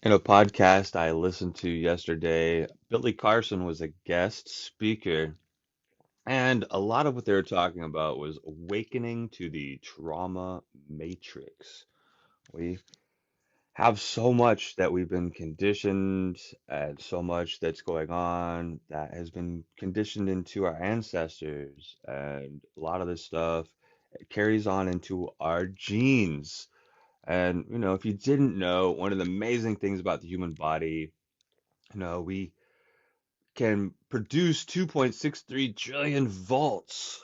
In a podcast I listened to yesterday, Billy Carson was a guest speaker, and a lot of what they were talking about was awakening to the trauma matrix. We have so much that we've been conditioned, and so much that's going on that has been conditioned into our ancestors, and a lot of this stuff carries on into our genes. And, if you didn't know, one of the amazing things about the human body, we can produce 2.63 trillion volts.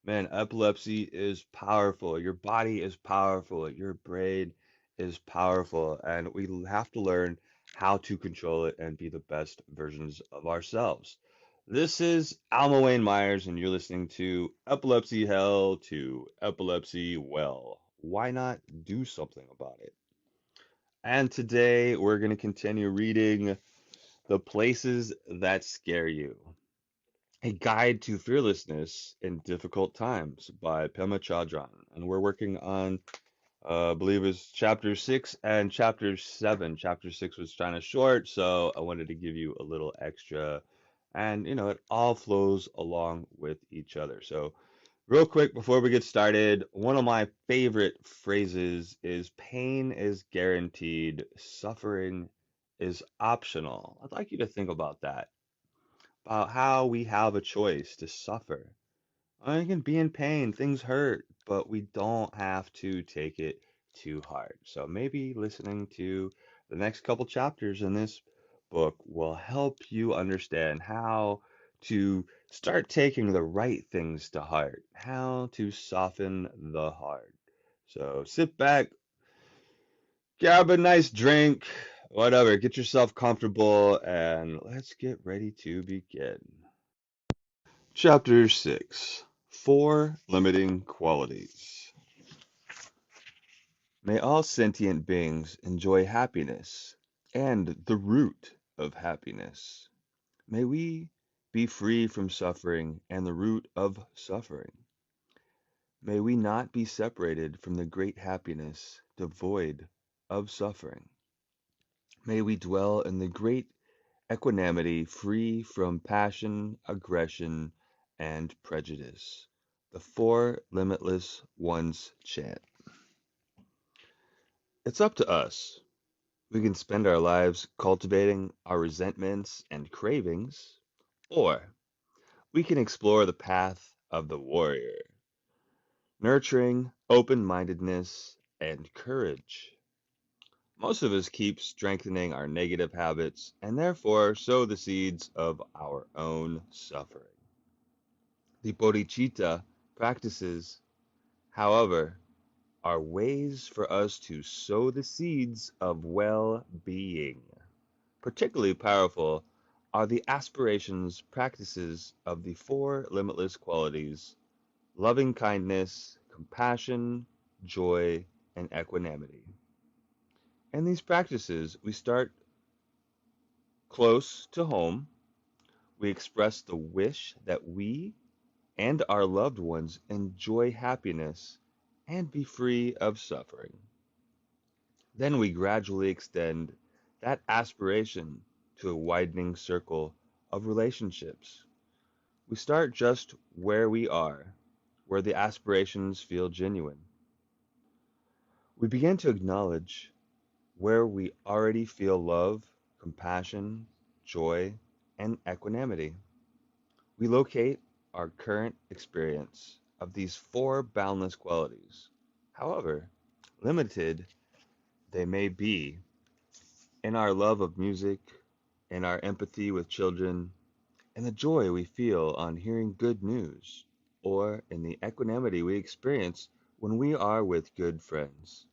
Man, epilepsy is powerful. Your body is powerful. Your brain is powerful. And we have to learn how to control it and be the best versions of ourselves. This is Alma Wayne Myers, and you're listening to Epilepsy Hell to Epilepsy Well. Why not do something about it? And today we're going to continue reading The Places That Scare You, a guide to fearlessness in difficult times by Pema Chodron. And we're working on, I believe it's chapter 6 and chapter 7. Chapter 6 was kind of short, so I wanted to give you a little extra. And, it all flows along with each other. So, real quick before we get started, one of my favorite phrases is pain is guaranteed, suffering is optional. I'd like you to think about that, about how we have a choice to suffer. I can be in pain, things hurt, but we don't have to take it too hard. So maybe listening to the next couple chapters in this book will help you understand how to start taking the right things to heart, how to soften the heart. So sit back, grab a nice drink, whatever, get yourself comfortable, and let's get ready to begin. Chapter 6: Four Limiting Qualities. May all sentient beings enjoy happiness and the root of happiness. May we be free from suffering and the root of suffering. May we not be separated from the great happiness devoid of suffering. May we dwell in the great equanimity free from passion, aggression, and prejudice. The Four Limitless Ones chant. It's up to us. We can spend our lives cultivating our resentments and cravings, or we can explore the path of the warrior, nurturing open mindedness and courage. Most of us keep strengthening our negative habits and therefore sow the seeds of our own suffering. The bodhicitta practices, however, are ways for us to sow the seeds of well being. Particularly powerful are the aspirations practices of the four limitless qualities: loving kindness, compassion, joy, and equanimity. In these practices, we start close to home. We express the wish that we and our loved ones enjoy happiness and be free of suffering. Then we gradually extend that aspiration to a widening circle of relationships. We start just where we are, where the aspirations feel genuine. We begin to acknowledge where we already feel love, compassion, joy, and equanimity. We locate our current experience of these four boundless qualities, however limited they may be, in our love of music, in our empathy with children, in the joy we feel on hearing good news, or in the equanimity we experience when we are with good friends.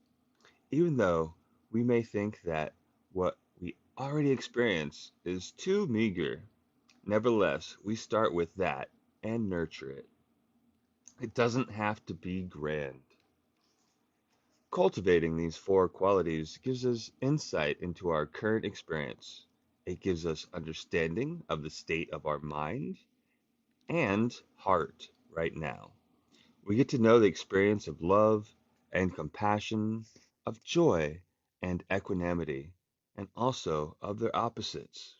Even though we may think that what we already experience is too meager, nevertheless, we start with that and nurture it. It doesn't have to be grand. Cultivating these four qualities gives us insight into our current experience. It gives us understanding of the state of our mind and heart right now. We get to know the experience of love and compassion, of joy and equanimity, and also of their opposites.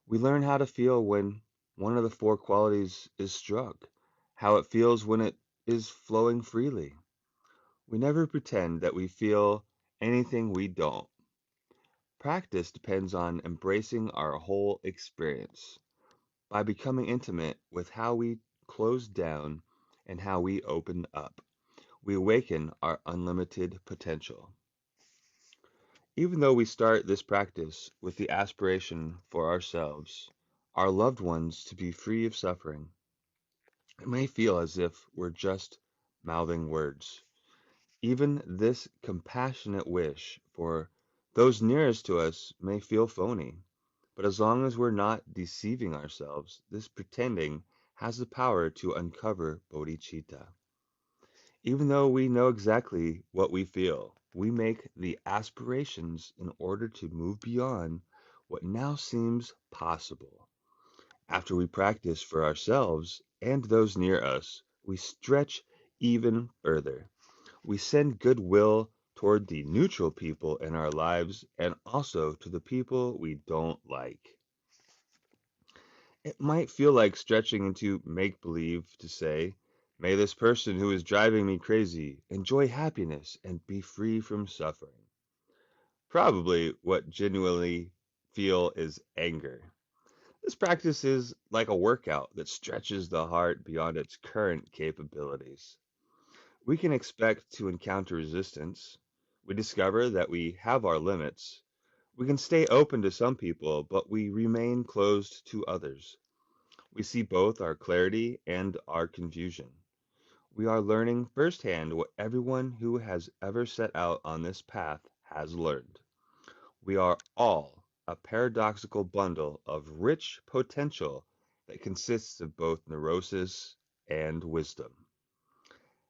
We learn how to feel when one of the four qualities is struck, how it feels when it is flowing freely. We never pretend that we feel anything we don't. Practice depends on embracing our whole experience by becoming intimate with how we close down and how we open up. We awaken our unlimited potential. Even though we start this practice with the aspiration for ourselves, our loved ones to be free of suffering, it may feel as if we're just mouthing words. Even this compassionate wish for those nearest to us may feel phony, but as long as we're not deceiving ourselves, this pretending has the power to uncover bodhicitta. Even though we know exactly what we feel, we make the aspirations in order to move beyond what now seems possible. After we practice for ourselves and those near us, we stretch even further. We send goodwill toward the neutral people in our lives and also to the people we don't like. It might feel like stretching into make believe to say, may this person who is driving me crazy enjoy happiness and be free from suffering. Probably what genuinely feel is anger. This practice is like a workout that stretches the heart beyond its current capabilities. We can expect to encounter resistance. We discover that we have our limits. We can stay open to some people, but we remain closed to others. We see both our clarity and our confusion. We are learning firsthand what everyone who has ever set out on this path has learned. We are all a paradoxical bundle of rich potential that consists of both neurosis and wisdom.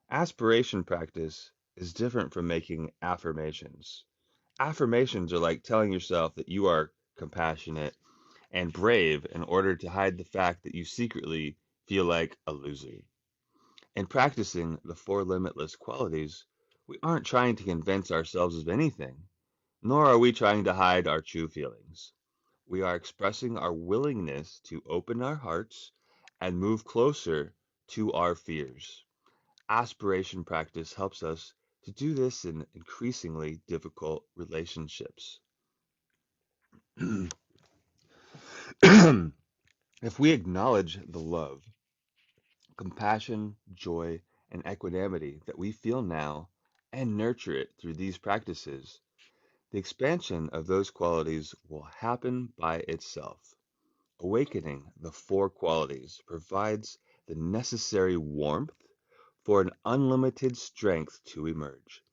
Aspiration practice is different from making affirmations. Affirmations are like telling yourself that you are compassionate and brave in order to hide the fact that you secretly feel like a loser. In practicing the four limitless qualities, we aren't trying to convince ourselves of anything, nor are we trying to hide our true feelings. We are expressing our willingness to open our hearts and move closer to our fears. Aspiration practice helps us to do this in increasingly difficult relationships. If we acknowledge the love, compassion, joy, and equanimity that we feel now and nurture it through these practices, the expansion of those qualities will happen by itself. Awakening the four qualities provides the necessary warmth for an unlimited strength to emerge.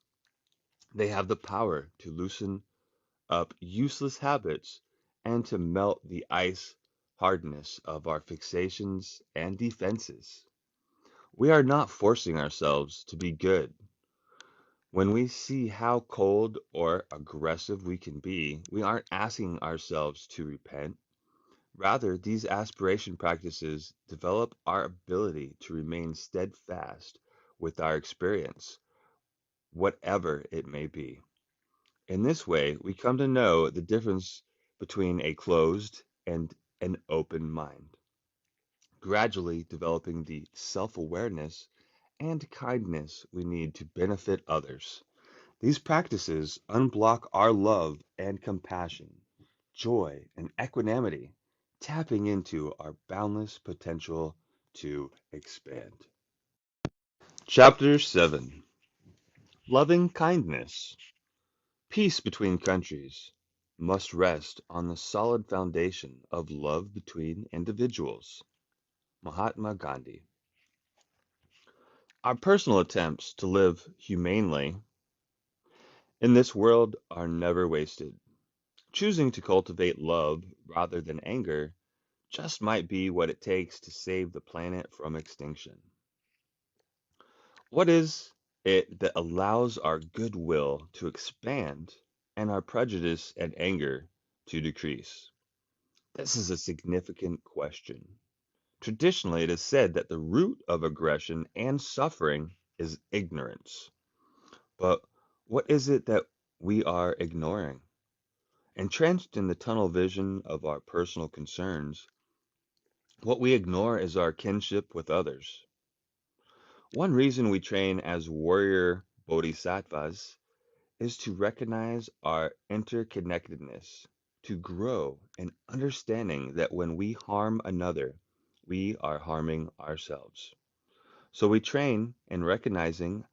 They have the power to loosen up useless habits and to melt the ice hardness of our fixations and defenses. We are not forcing ourselves to be good. When we see how cold or aggressive we can be, we aren't asking ourselves to repent. Rather, these aspiration practices develop our ability to remain steadfast with our experience, whatever it may be. In this way, we come to know the difference between a closed and an open mind, gradually developing the self awareness and kindness we need to benefit others. These practices unblock our love and compassion, joy and equanimity, tapping into our boundless potential to expand. Chapter 7. Loving Kindness. Peace between countries must rest on the solid foundation of love between individuals. Mahatma Gandhi. Our personal attempts to live humanely in this world are never wasted. Choosing to cultivate love rather than anger just might be what it takes to save the planet from extinction. What is it that allows our goodwill to expand and our prejudice and anger to decrease? This is a significant question. Traditionally, it is said that the root of aggression and suffering is ignorance. But what is it that we are ignoring? Entrenched in the tunnel vision of our personal concerns, what we ignore is our kinship with others. One reason we train as warrior bodhisattvas is to recognize our interconnectedness, to grow in understanding that when we harm another, we are harming ourselves. So we train in recognizing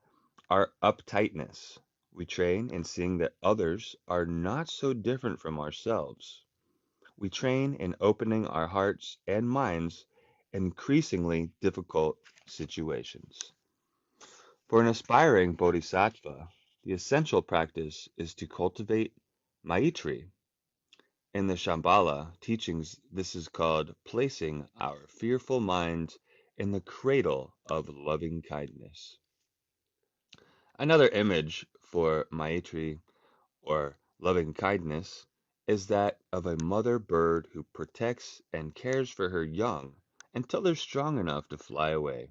our uptightness. We train in seeing that others are not so different from ourselves. We train in opening our hearts and minds in increasingly difficult situations. For an aspiring bodhisattva, the essential practice is to cultivate Maitri. In the Shambhala teachings, this is called placing our fearful minds in the cradle of loving kindness. Another image for Maitri, or loving kindness, is that of a mother bird who protects and cares for her young until they're strong enough to fly away.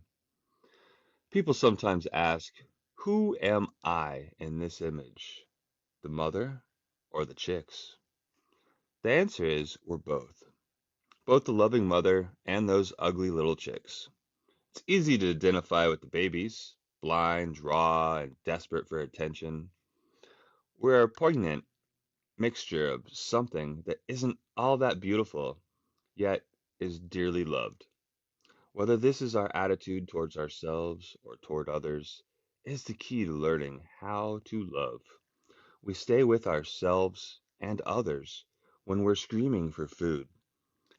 People sometimes ask, who am I in this image? The mother or the chicks? The answer is we're both. Both the loving mother and those ugly little chicks. It's easy to identify with the babies, blind, raw, and desperate for attention. We're a poignant mixture of something that isn't all that beautiful, yet is dearly loved. Whether this is our attitude towards ourselves or toward others is the key to learning how to love. We stay with ourselves and others when we're screaming for food,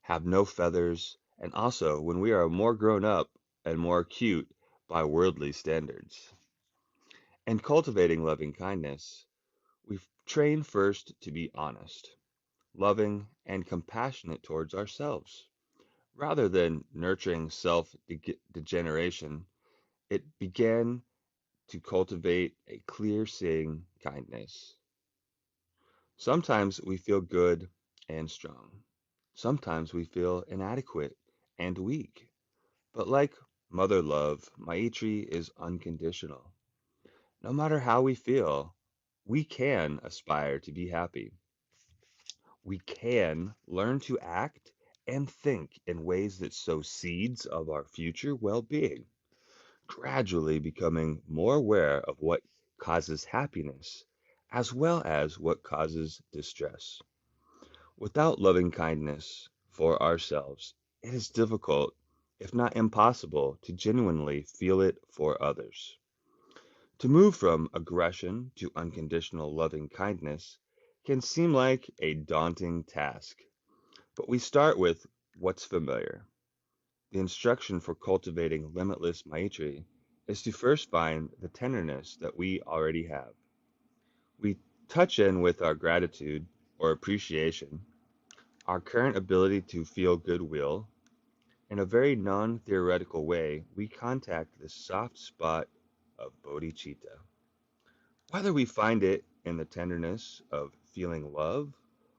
have no feathers, and also when we are more grown up and more cute by worldly standards. In cultivating loving kindness, we train first to be honest, loving, and compassionate towards ourselves. Rather than nurturing self degeneration, it began to cultivate a clear seeing kindness. Sometimes we feel good and strong. Sometimes we feel inadequate and weak. But like mother love, Maitri is unconditional. No matter how we feel, we can aspire to be happy. We can learn to act and think in ways that sow seeds of our future well being, gradually becoming more aware of what causes happiness as well as what causes distress. Without loving kindness for ourselves, it is difficult, if not impossible, to genuinely feel it for others. To move from aggression to unconditional loving kindness can seem like a daunting task, but we start with what's familiar. The instruction for cultivating limitless Maitri is to first find the tenderness that we already have. We touch in with our gratitude or appreciation, our current ability to feel goodwill. In a very non theoretical way, we contact the soft spot of bodhicitta. Whether we find it in the tenderness of feeling love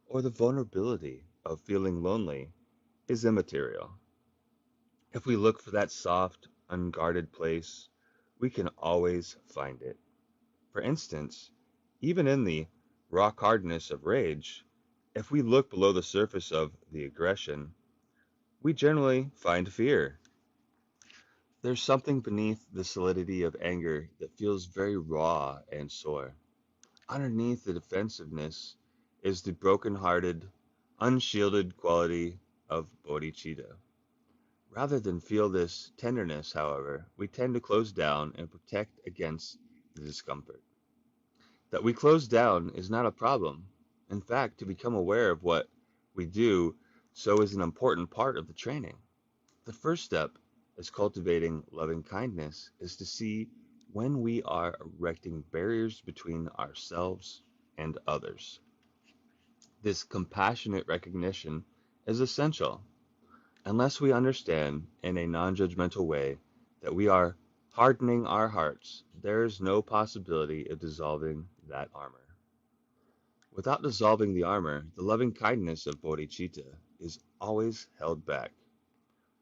or the vulnerability of feeling lonely is immaterial. If we look for that soft, unguarded place, we can always find it. For instance, even in the rock hardness of rage, if we look below the surface of the aggression, we generally find fear. There's something beneath the solidity of anger that feels very raw and sore. Underneath the defensiveness is the broken-hearted, unshielded quality of bodhicitta. Rather than feel this tenderness, however, we tend to close down and protect against the discomfort. That we close down is not a problem. In fact, to become aware of what we do so is an important part of the training. The first step is cultivating loving kindness is to see when we are erecting barriers between ourselves and others. This compassionate recognition is essential. Unless we understand in a non judgmental way that we are hardening our hearts, there is no possibility of dissolving that armor. Without dissolving the armor, the loving kindness of bodhicitta is always held back.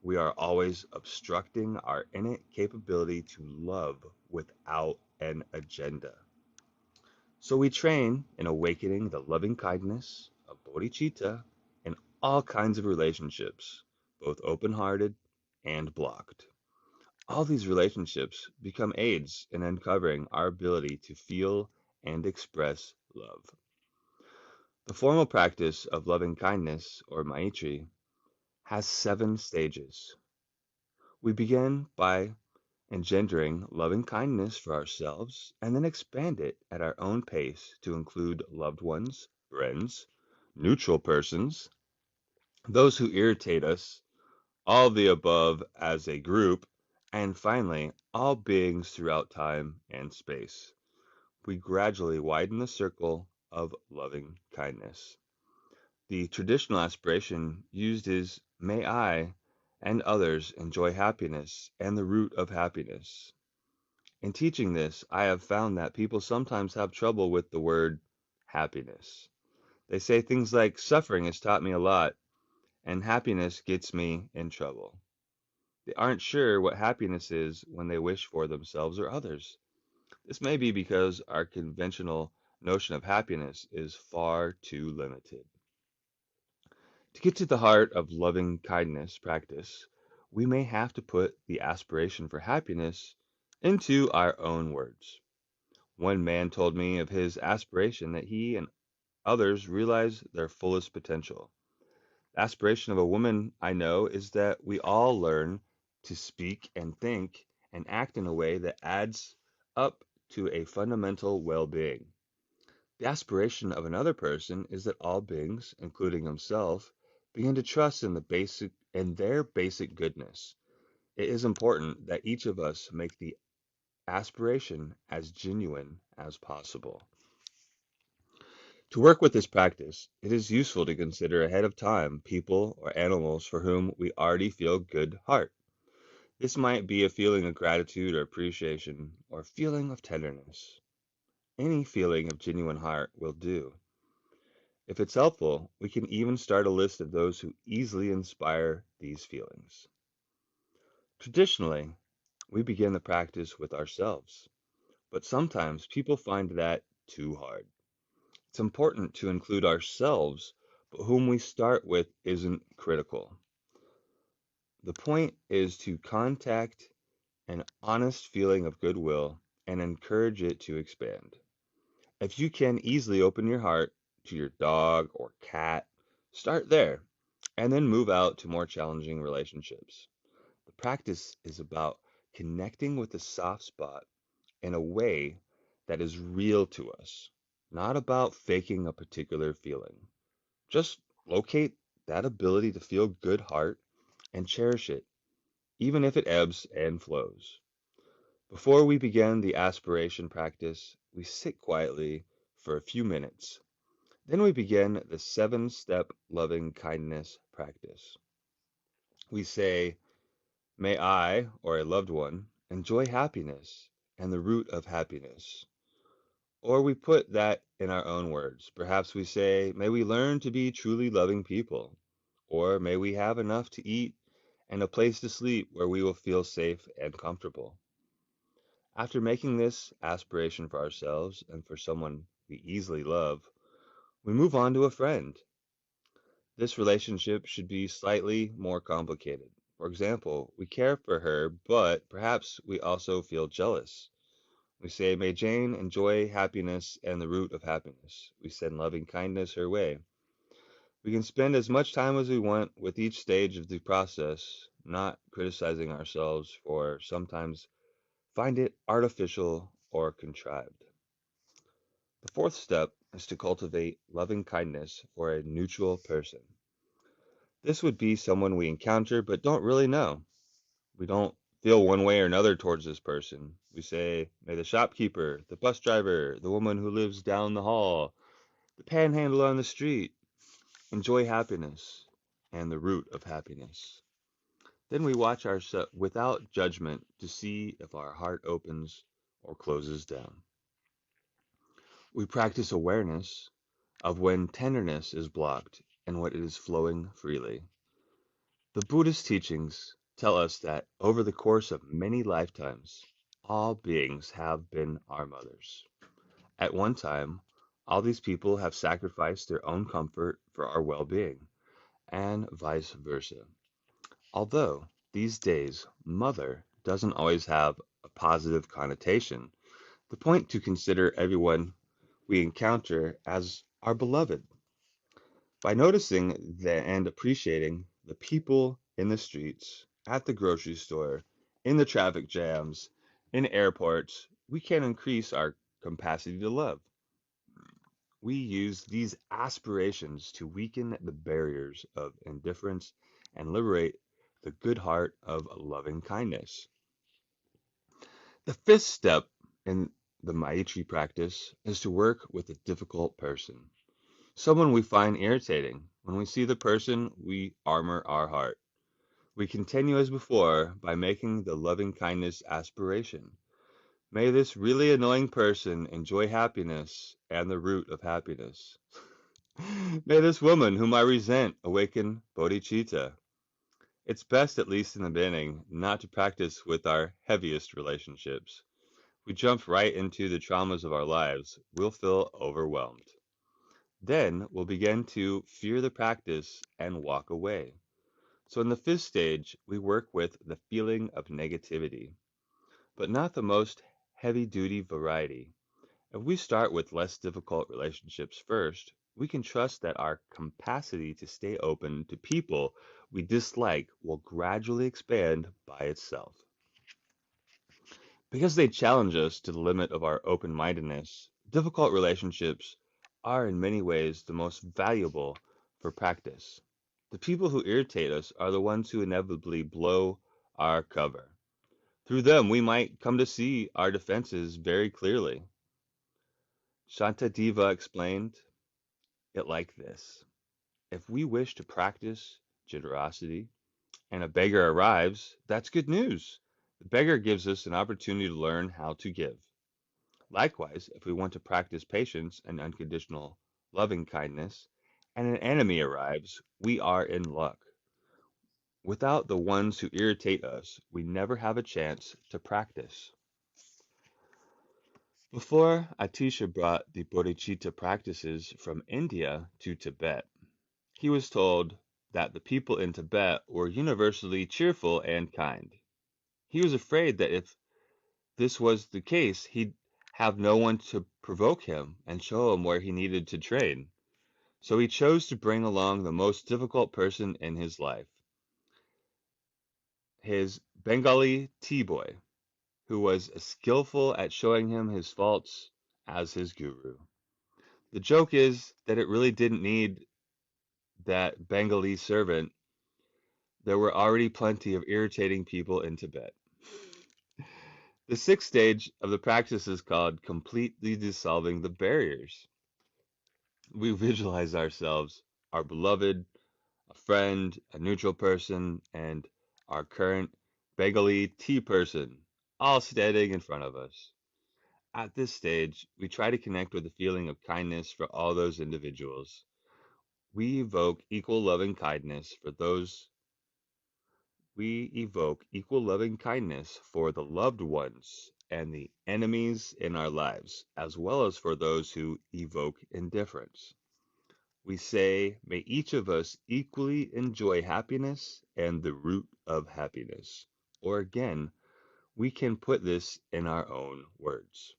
We are always obstructing our innate capability to love without an agenda. So we train in awakening the loving kindness bodhicitta, in all kinds of relationships, both open hearted and blocked. All these relationships become aids in uncovering our ability to feel and express love. The formal practice of loving kindness, or Maitri, has 7 stages. We begin by engendering loving kindness for ourselves and then expand it at our own pace to include loved ones, friends, neutral persons, those who irritate us, all of the above as a group, and finally, all beings throughout time and space. We gradually widen the circle of loving kindness. The traditional aspiration used is, may I and others enjoy happiness and the root of happiness. In teaching this, I have found that people sometimes have trouble with the word happiness. They say things like, suffering has taught me a lot, and happiness gets me in trouble. They aren't sure what happiness is when they wish for themselves or others. This may be because our conventional notion of happiness is far too limited. To get to the heart of loving kindness practice, we may have to put the aspiration for happiness into our own words. One man told me of his aspiration that he and others realize their fullest potential. The aspiration of a woman I know is that we all learn to speak and think and act in a way that adds up to a fundamental well being. The aspiration of another person is that all beings, including himself, begin to trust in their basic goodness. It is important that each of us make the aspiration as genuine as possible. To work with this practice, it is useful to consider ahead of time people or animals for whom we already feel good heart. This might be a feeling of gratitude or appreciation, or feeling of tenderness. Any feeling of genuine heart will do. If it's helpful, we can even start a list of those who easily inspire these feelings. Traditionally, we begin the practice with ourselves, but sometimes people find that too hard. It's important to include ourselves, but whom we start with isn't critical. The point is to contact an honest feeling of goodwill and encourage it to expand. If you can easily open your heart to your dog or cat, start there and then move out to more challenging relationships. The practice is about connecting with the soft spot in a way that is real to us, not about faking a particular feeling. Just locate that ability to feel good heart and cherish it, even if it ebbs and flows. Before we begin the aspiration practice, we sit quietly for a few minutes. Then we begin the 7 step loving kindness practice. We say, may I, or a loved one, enjoy happiness and the root of happiness. Or we put that in our own words. Perhaps we say, may we learn to be truly loving people. Or may we have enough to eat and a place to sleep where we will feel safe and comfortable. After making this aspiration for ourselves and for someone we easily love, we move on to a friend. This relationship should be slightly more complicated. For example, we care for her, but perhaps we also feel jealous. We say, may Jane enjoy happiness and the root of happiness. We send loving kindness her way. We can spend as much time as we want with each stage of the process, not criticizing ourselves for sometimes find it artificial or contrived. The 4th step is to cultivate loving kindness for a neutral person. This would be someone we encounter but don't really know. We don't feel one way or another towards this person. We say, may the shopkeeper, the bus driver, the woman who lives down the hall, the panhandler on the street enjoy happiness and the root of happiness. Then we watch ourselves without judgment to see if our heart opens or closes down. We practice awareness of when tenderness is blocked and when it is flowing freely. The Buddhist teachings tell us that over the course of many lifetimes, all beings have been our mothers. At one time, All these people have sacrificed their own comfort for our well being, and vice versa. Although these days, mother doesn't always have a positive connotation, the point to consider everyone we encounter as our beloved. By noticing and appreciating the people in the streets, at the grocery store, in the traffic jams, in airports, we can increase our capacity to love. We use these aspirations to weaken the barriers of indifference and liberate the good heart of loving kindness. The fifth step in the Maitri practice is to work with a difficult person, someone we find irritating. When we see the person, we armor our heart. We continue as before by making the loving kindness aspiration. May this really annoying person enjoy happiness and the root of happiness. May this woman whom I resent awaken bodhicitta. It's best, at least in the beginning, not to practice with our heaviest relationships. If we jump right into the traumas of our lives, we'll feel overwhelmed. Then we'll begin to fear the practice and walk away. So in the fifth stage, we work with the feeling of negativity, but not the most heavy duty variety. If we start with less difficult relationships first, we can trust that our capacity to stay open to people we dislike will gradually expand by itself. Because they challenge us to the limit of our open mindedness, difficult relationships are in many ways the most valuable for practice. The people who irritate us are the ones who inevitably blow our cover. Through them, we might come to see our defenses very clearly. Shantideva explained it like this: if we wish to practice generosity and a beggar arrives, that's good news. The beggar gives us an opportunity to learn how to give. Likewise, if we want to practice patience and unconditional loving kindness, and an enemy arrives, we are in luck. Without the ones who irritate us, we never have a chance to practice. Before Atisha brought the bodhicitta practices from India to Tibet, he was told that the people in Tibet were universally cheerful and kind. He was afraid that if this was the case, he'd have no one to provoke him and show him where he needed to train. So he chose to bring along the most difficult person in his life, his Bengali tea boy, who was as skillful at showing him his faults as his guru. The joke is that it really didn't need that Bengali servant. There were already plenty of irritating people in Tibet. The sixth stage of the practice is called completely dissolving the barriers. We visualize ourselves, our beloved, a friend, a neutral person, and our current Bengali tea person, all standing in front of us. At this stage, we try to connect with the feeling of kindness for all those individuals. We evoke equal loving kindness for those We evoke equal loving kindness for the loved ones and the enemies in our lives, as well as for those who evoke indifference. We say, may each of us equally enjoy happiness and the root of happiness. Or again, we can put this in our own words.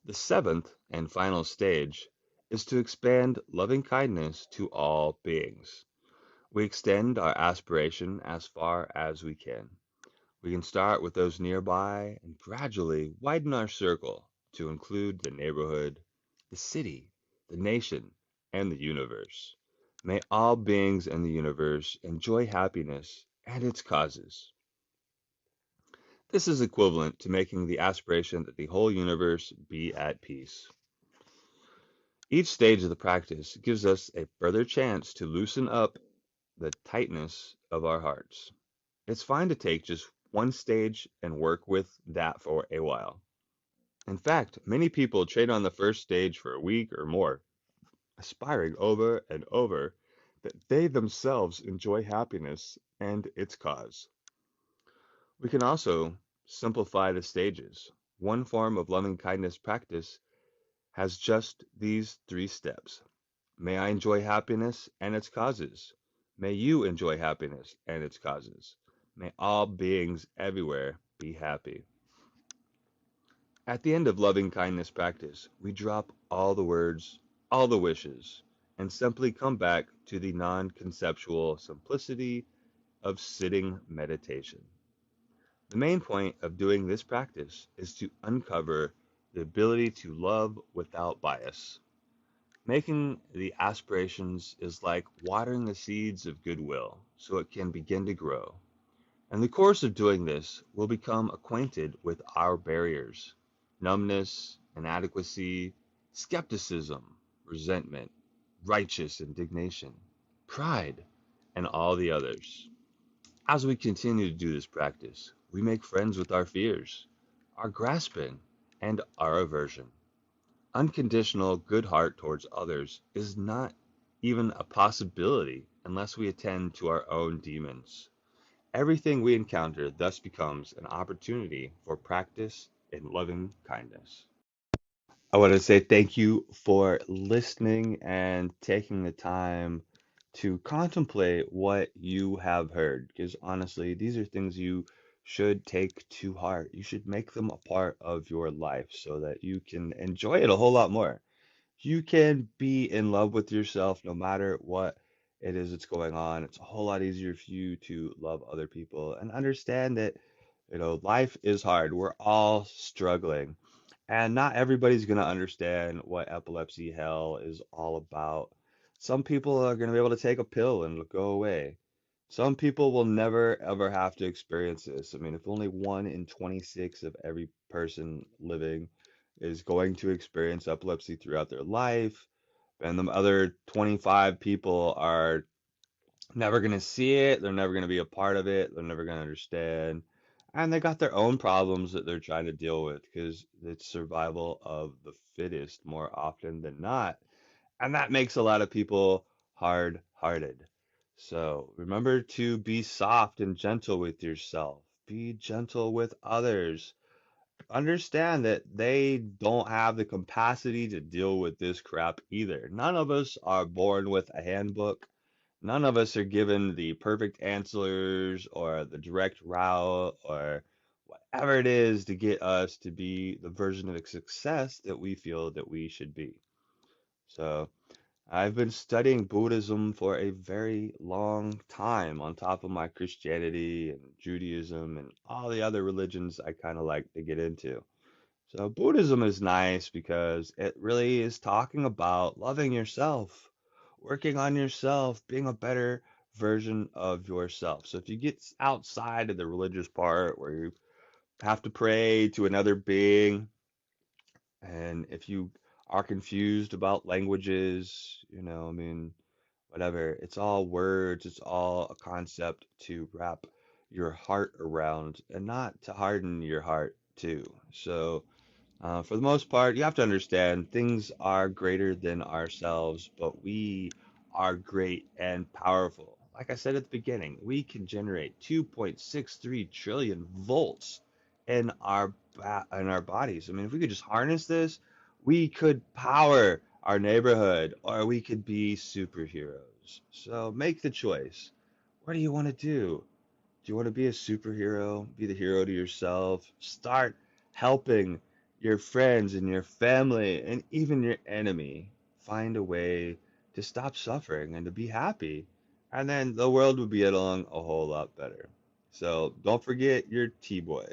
The seventh and final stage is to expand loving kindness to all beings. We extend our aspiration as far as we can. We can start with those nearby and gradually widen our circle to include the neighborhood, the city, the nation, and the universe. May all beings in the universe enjoy happiness and its causes. This is equivalent to making the aspiration that the whole universe be at peace. Each stage of the practice gives us a further chance to loosen up the tightness of our hearts. It's fine to take just one stage and work with that for a while. In fact, many people trade on the first stage for a week or more, aspiring over and over that they themselves enjoy happiness and its cause. We can also simplify the stages. One form of loving kindness practice has just these three steps. May I enjoy happiness and its causes. May you enjoy happiness and its causes. May all beings everywhere be happy. At the end of loving kindness practice, we drop all the words, all the wishes, and simply come back to the non conceptual simplicity of sitting meditation. The main point of doing this practice is to uncover the ability to love without bias. Making the aspirations is like watering the seeds of goodwill so it can begin to grow. In the course of doing this, we'll become acquainted with our barriers: numbness, inadequacy, skepticism, resentment, righteous indignation, pride, and all the others. As we continue to do this practice, we make friends with our fears, our grasping, and our aversion. Unconditional good heart towards others is not even a possibility unless we attend to our own demons. Everything we encounter thus becomes an opportunity for practice in loving kindness. I want to say thank you for listening and taking the time to contemplate what you have heard, because honestly, these are things you should take to heart. You should make them a part of your life so that you can enjoy it a whole lot more. You can be in love with yourself no matter what it is that's going on. It's a whole lot easier for you to love other people and understand that, life is hard. We're all struggling. And not everybody's going to understand what epilepsy hell is all about. Some people are going to be able to take a pill and it'll go away. Some people will never ever have to experience this. I mean, if only 1 in 26 of every person living is going to experience epilepsy throughout their life, and the other 25 people are never going to see it, they're never going to be a part of it, they're never going to understand, and they got their own problems that they're trying to deal with because it's survival of the fittest more often than not. And that makes a lot of people hard hearted. So remember to be soft and gentle with yourself. Be gentle with others. Understand that they don't have the capacity to deal with this crap either. None of us are born with a handbook. None of us are given the perfect answers or the direct route or whatever it is to get us to be the version of success that we feel that we should be. So, I've been studying Buddhism for a very long time on top of my Christianity and Judaism and all the other religions I kind of like to get into. So, Buddhism is nice because it really is talking about loving yourself, working on yourself, being a better version of yourself. So, if you get outside of the religious part where you have to pray to another being, and if you are confused about languages, I mean, whatever, it's all words, it's all a concept to wrap your heart around and not to harden your heart too. So, for the most part, you have to understand things are greater than ourselves, but we are great and powerful. Like I said at the beginning, we can generate 2.63 trillion volts in our bodies. I mean, if we could just harness this, we could power our neighborhood, or we could be superheroes. So make the choice. What do you want to do? Do you want to be a superhero? Be the hero to yourself. Start helping your friends and your family and even your enemy find a way to stop suffering and to be happy. And then the world would be along a whole lot better. So don't forget your T-boy.